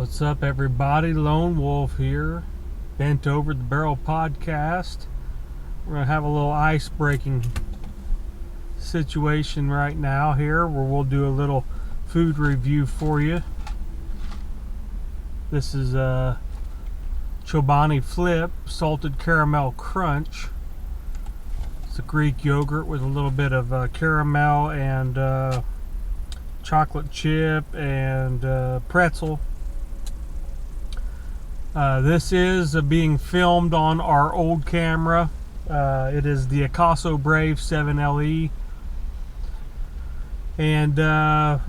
What's up, everybody? Lone Wolf here, Bent Over the Barrel podcast. We're going to have a little ice breaking situation right now here where we'll do a little food review for you. This is Chobani Flip Salted Caramel Crunch. It's a Greek yogurt with a little bit of caramel and chocolate chip and pretzel. This is being filmed on our old camera. It is the Akaso Brave 7LE, and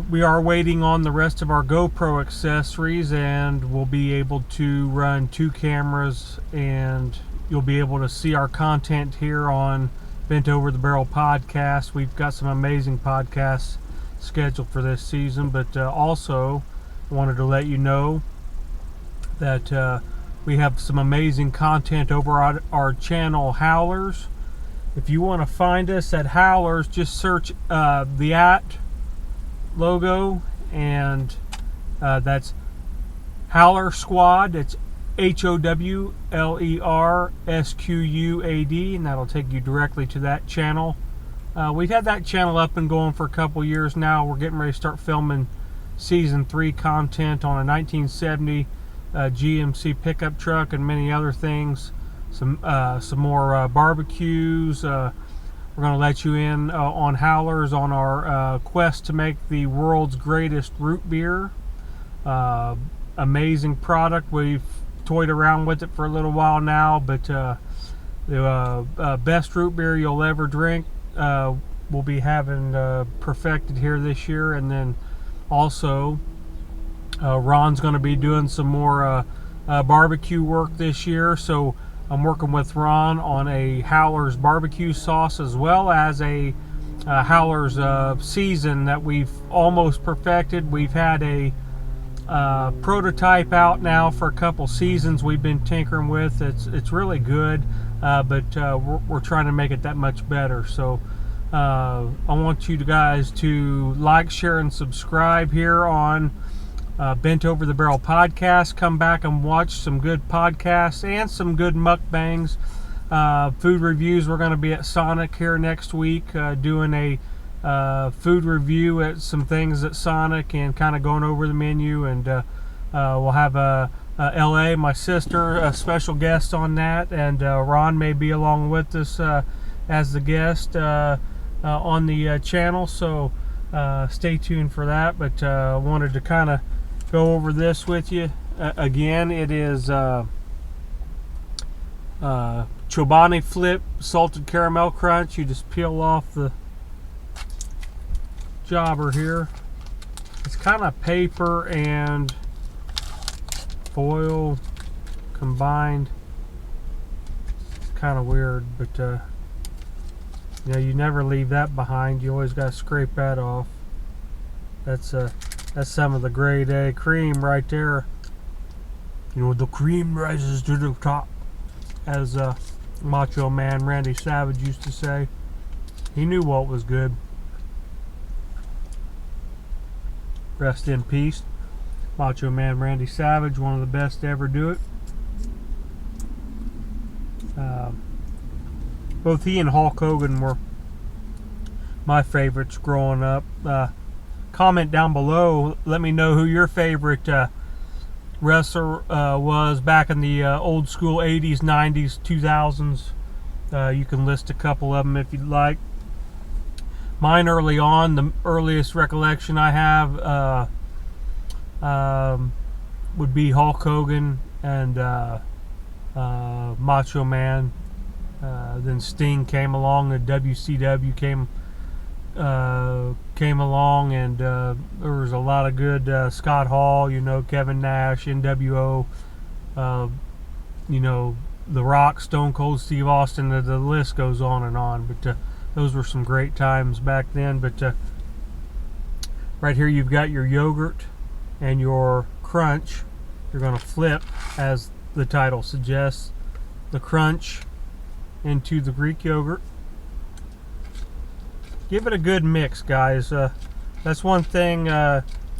we are waiting on the rest of our GoPro accessories, and we'll be able to run two cameras, and you'll be able to see our content here on Bent Over the Barrel podcast. We've got some amazing podcasts scheduled for this season, but also wanted to let you know that we have some amazing content over on our channel Howlers. If you want to find us at Howlers, just search the @ logo, and that's Howler Squad. It's HOWLERSQUAD, and that'll take you directly to that channel. We've had that channel up and going for a couple years now. We're getting ready to start filming season 3 content on a 1970 GMC pickup truck and many other things. Some more barbecues. We're going to let you in on Howlers on our quest to make the world's greatest root beer. Amazing product. We've toyed around with it for a little while now, but the best root beer you'll ever drink we'll be having perfected here this year. And then also Ron's going to be doing some more barbecue work this year, so I'm working with Ron on a Howlers barbecue sauce, as well as a Howlers season that we've almost perfected. We've had a prototype out now for a couple seasons we've been tinkering with. It's really good, but we're trying to make it that much better. So I want you guys to like, share, and subscribe here on Bent Over the Barrel podcast. Come back and watch some good podcasts and some good mukbangs. Food reviews. We're going to be at Sonic here next week doing a food review at some things at Sonic and kind of going over the menu. And we'll have LA, my sister, a special guest on that, and Ron may be along with us as the guest on the channel. So stay tuned for that. But I wanted to kind of go over this with you. Again, it is Chobani Flip Salted Caramel Crunch. You just peel off the jobber here. It's kind of paper and foil combined. It's kind of weird, but you know, you never leave that behind. You always got to scrape that off. That's some of the grade A cream right there. You know, the cream rises to the top, as Macho Man Randy Savage used to say. He knew what was good. Rest in peace, Macho Man Randy Savage, one of the best to ever do it. Both he and Hulk Hogan were my favorites growing up. Comment down below. Let me know who your favorite wrestler was back in the old school 80s, 90s, 2000s. You can list a couple of them if you'd like. Mine early on, the earliest recollection I have would be Hulk Hogan and Macho Man. Then Sting came along, the WCW came along, and there was a lot of good Scott Hall, you know, Kevin Nash, NWO, you know, The Rock, Stone Cold Steve Austin. The list goes on and on. But those were some great times back then. But right here you've got your yogurt and your crunch. You're going to flip, as the title suggests, the crunch into the Greek yogurt. Give it a good mix, guys. That's one thing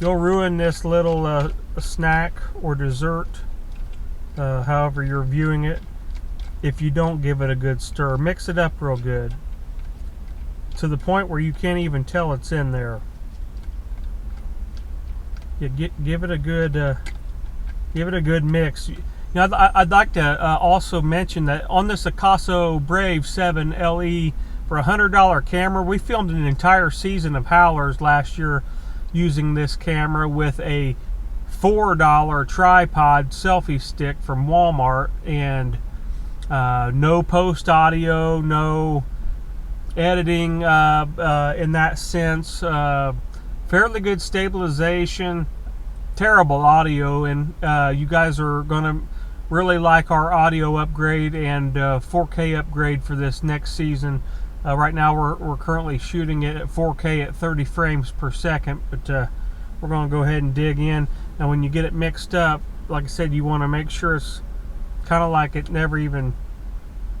You'll ruin this little snack or dessert, however you're viewing it, if you don't give it a good stir. Mix it up real good, to the point where you can't even tell it's in there. You give it a good mix. Now, I'd like to also mention that on this Akaso Brave 7 LE, for a $100 camera, we filmed an entire season of howlers last year using this camera with a $4 tripod selfie stick from Walmart, and no post audio, no editing in that sense, fairly good stabilization, terrible audio, and you guys are gonna really like our audio upgrade and 4K upgrade for this next season. Right now we're currently shooting it at 4K at 30 frames per second, but we're going to go ahead and dig in. Now when you get it mixed up, like I said, you want to make sure it's kind of like it never even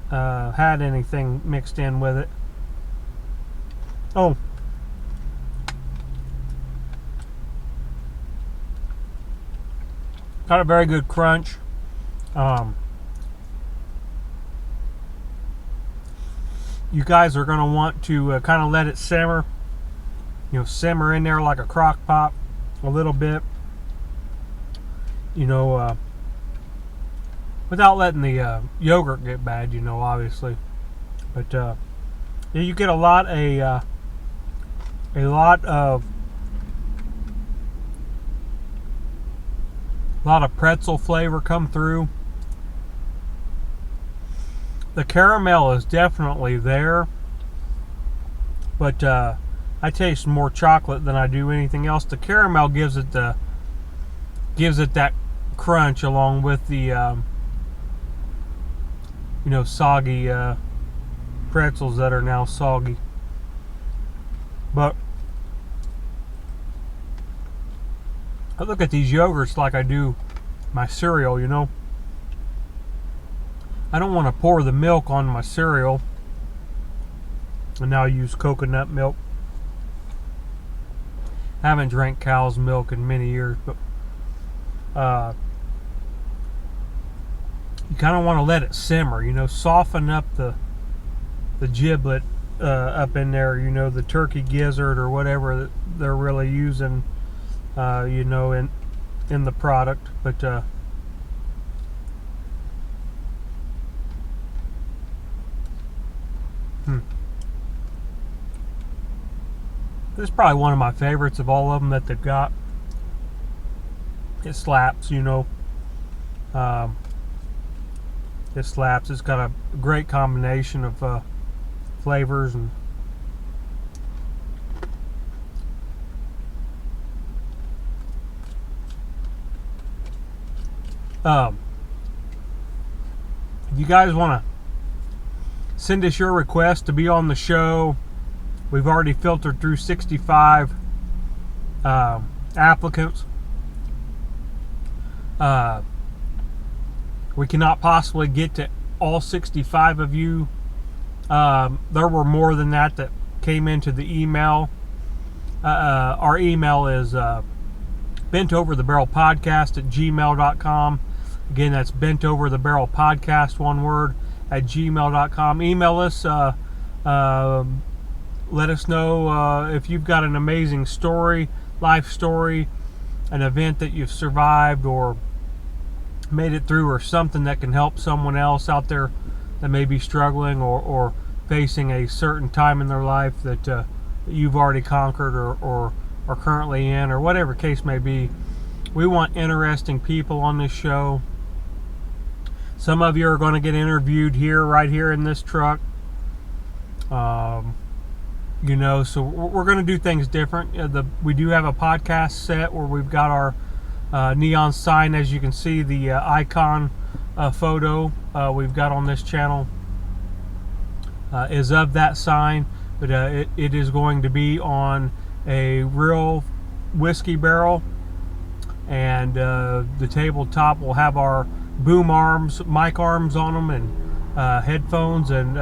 had anything mixed in with it. Oh, got a very good crunch. You guys are going to want to kind of let it simmer, simmer in there like a crock pot a little bit, without letting the yogurt get bad, obviously. But yeah, you get a lot of pretzel flavor come through. The caramel is definitely there, but I taste more chocolate than I do anything else. The caramel gives it that crunch, along with the soggy pretzels that are now soggy. But I look at these yogurts like I do my cereal, I don't want to pour the milk on my cereal, and now I use coconut milk. I haven't drank cow's milk in many years, but you kind of want to let it simmer, soften up the giblet up in there, the turkey gizzard or whatever that they're really using, in the product. But this is probably one of my favorites of all of them that they've got. It slaps, it slaps. It's got a great combination of flavors, and if you guys want to send us your request to be on the show, we've already filtered through 65 applicants. We cannot possibly get to all 65 of you. There were more than that came into the email. Our email is bentoverthebarrelpodcast@gmail.com. Again, that's bentoverthebarrelpodcast, one word, @gmail.com. Email us. Let us know if you've got an amazing story, life story, an event that you've survived or made it through, or something that can help someone else out there that may be struggling or facing a certain time in their life that you've already conquered or are currently in, or whatever case may be. We want interesting people on this show. Some of you are going to get interviewed right here in this truck. So we're going to do things different. We do have a podcast set where we've got our neon sign, as you can see, the icon photo we've got on this channel is of that sign, but it is going to be on a real whiskey barrel, and the tabletop will have our boom arms, mic arms on them, and headphones, and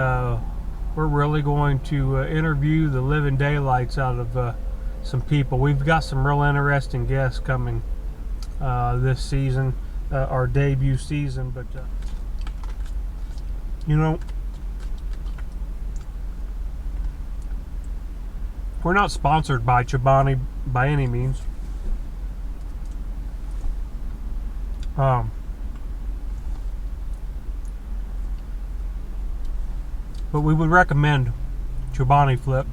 we're really going to interview the living daylights out of some people. We've got some real interesting guests coming this season, our debut season. But you know, we're not sponsored by Chobani by any means. But we would recommend Chobani Flip.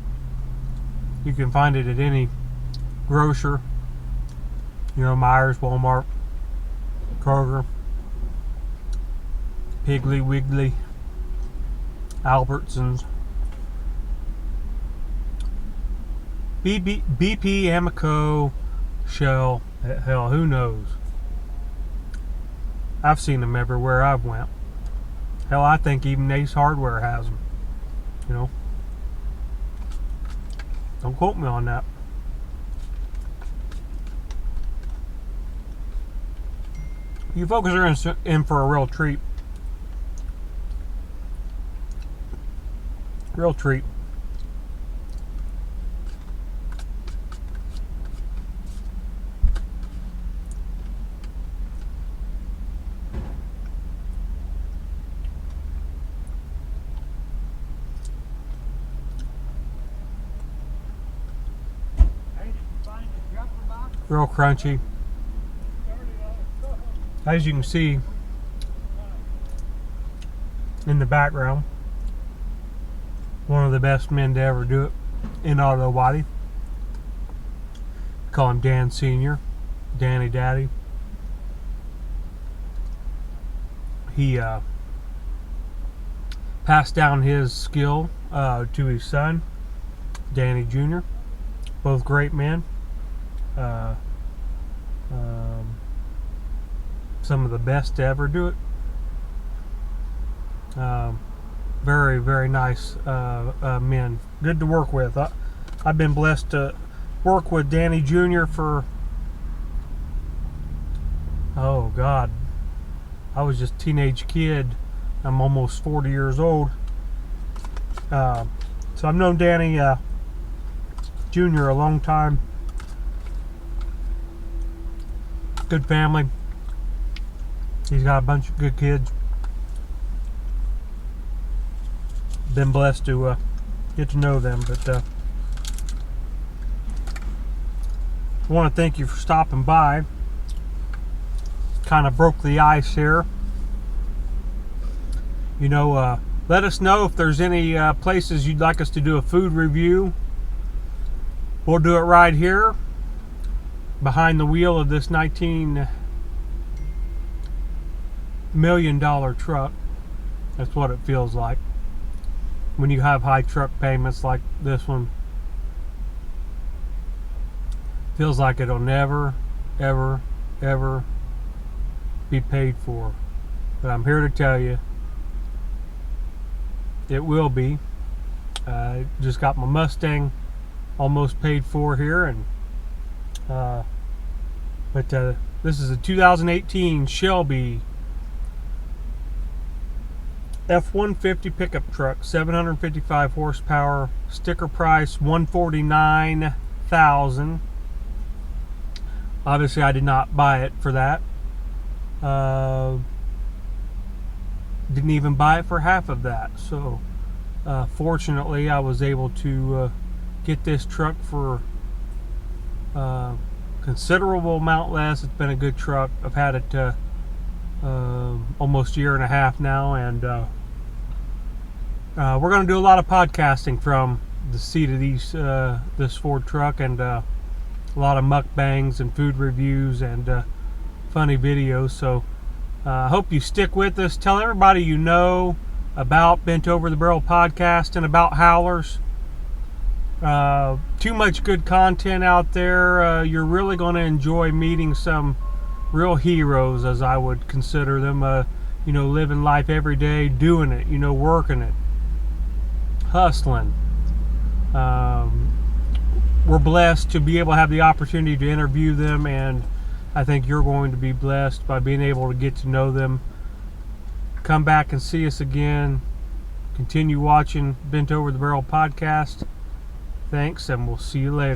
You can find it at any grocer, Myers, Walmart, Kroger, Piggly Wiggly, Albertsons, BP, Amoco, Shell, hell, who knows? I've seen them everywhere I've went. Hell, I think even Ace Hardware has them. Don't quote me on that. You folks are in for a real treat. Real treat. Real crunchy. As you can see in the background, one of the best men to ever do it in auto body. Call him Dan Sr., Danny Daddy. He passed down his skill to his son, Danny Jr. Both great men. Some of the best to ever do it. Very, very nice men. Good to work with. I've been blessed to work with Danny Jr. for, oh God, I was just a teenage kid. I'm almost 40 years old. So I've known Danny Jr. a long time. Good family. He's got a bunch of good kids. Been blessed to get to know them. But I want to thank you for stopping by. Kind of broke the ice here. Let us know if there's any places you'd like us to do a food review. We'll do it right here behind the wheel of this $19 million truck. That's what it feels like when you have high truck payments like this one. Feels like it'll never, ever, ever be paid for. But I'm here to tell you, it will be. Just got my Mustang almost paid for here, and but this is a 2018 Shelby F-150 pickup truck, 755 horsepower, sticker price $149,000. Obviously I did not buy it for that. Didn't even buy it for half of that. So fortunately I was able to get this truck for considerable amount less. It's been a good truck. I've had it almost a year and a half now, and we're going to do a lot of podcasting from the seat of this Ford truck, and a lot of mukbangs and food reviews and funny videos. So I hope you stick with us. Tell everybody you know about Bent Over the Barrel podcast and about Howlers. Too much good content out there. You're really going to enjoy meeting some real heroes, as I would consider them. Living life every day, doing it, working it, hustling. We're blessed to be able to have the opportunity to interview them, and I think you're going to be blessed by being able to get to know them. Come back and see us again. Continue watching Bent Over the Barrel podcast. Thanks, and we'll see you later.